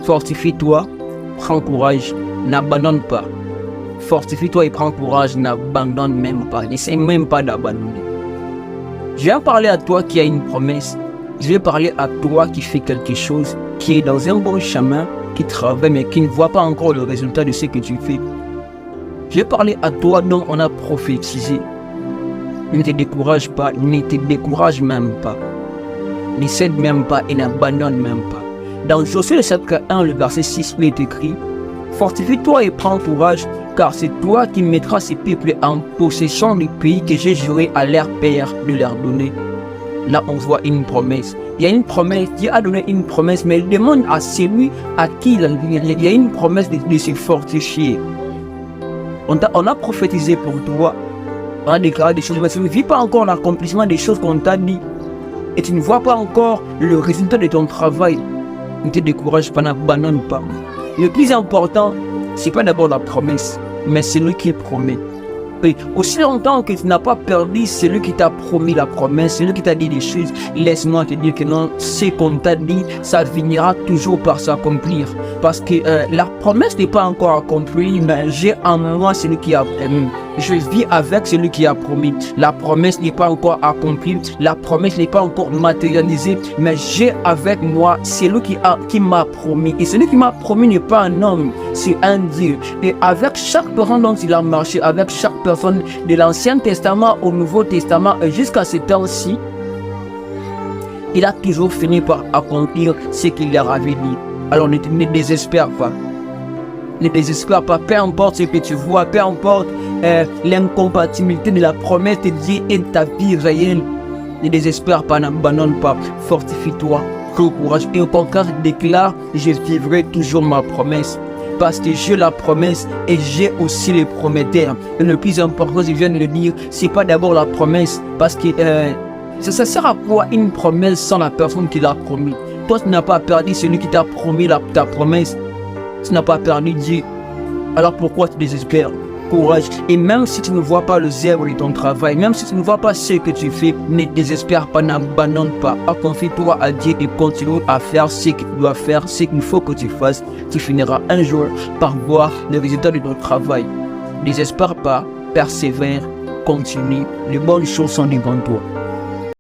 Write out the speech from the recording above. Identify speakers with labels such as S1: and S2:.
S1: Fortifie-toi, prends courage, n'abandonne pas. Fortifie-toi et prends courage, n'abandonne même pas. N'essaie même pas d'abandonner. Je vais parler à toi qui a une promesse. Je vais parler à toi qui fait quelque chose, qui est dans un bon chemin, qui travaille mais qui ne voit pas encore le résultat de ce que tu fais. Je vais parler à toi dont on a prophétisé. Ne te décourage pas, ne te décourage même pas. Ne cède même pas et n'abandonne même pas. Dans Josué le chapitre 1, le verset 6, il est écrit: Fortifie-toi et prends courage, car c'est toi qui mettras ces peuples en possession du pays que j'ai juré à leur père de leur donner. Là, on voit une promesse. Il y a une promesse, Dieu a donné une promesse, mais il demande à celui à qui il y a une promesse de se fortifier. On a prophétisé pour toi, on a déclaré des choses, mais tu ne vis pas encore l'accomplissement des choses qu'on t'a dit, et tu ne vois pas encore le résultat de ton travail. Ne te décourage pas, n'abandonne pas. Le plus important, ce n'est pas d'abord la promesse, mais celui qui promet. Et aussi longtemps que tu n'as pas perdu celui qui t'a promis la promesse, celui qui t'a dit des choses, laisse-moi te dire que non, ce qu'on t'a dit, ça finira toujours par s'accomplir. Parce que la promesse n'est pas encore accomplie, mais j'ai en moi celui qui a promis. Je vis avec celui qui a promis. La promesse n'est pas encore accomplie, la promesse n'est pas encore matérialisée, mais j'ai avec moi celui qui m'a promis. Et celui qui m'a promis n'est pas un homme, c'est un Dieu. Et avec chaque personne dont il a marché, avec chaque personne de l'Ancien Testament au Nouveau Testament, et jusqu'à ce temps-ci, il a toujours fini par accomplir ce qu'il leur avait dit. Alors ne désespère pas. Ne désespère pas, peu importe ce que tu vois, peu importe l'incompatibilité de la promesse de Dieu et de ta vie réelle. Ne désespère pas, n'abandonne pas, fortifie-toi, prends courage. Et au contraire, déclare: je vivrai toujours ma promesse. Parce que j'ai la promesse et j'ai aussi les prometteurs. Et le plus important, je viens de le dire, c'est pas d'abord la promesse. Parce que ça sert à quoi une promesse sans la personne qui l'a promis? Toi, tu n'as pas perdu celui qui t'a promis ta promesse. Tu n'as pas perdu Dieu. Alors pourquoi tu désespères? Courage. Et même si tu ne vois pas le zèbre de ton travail, même si tu ne vois pas ce que tu fais, ne désespère pas, n'abandonne pas. Confie-toi à Dieu et continue à faire ce que tu dois faire, ce qu'il faut que tu fasses. Tu finiras un jour par voir le résultat de ton travail. Ne désespère pas, persévère, continue. Les bonnes choses sont devant toi.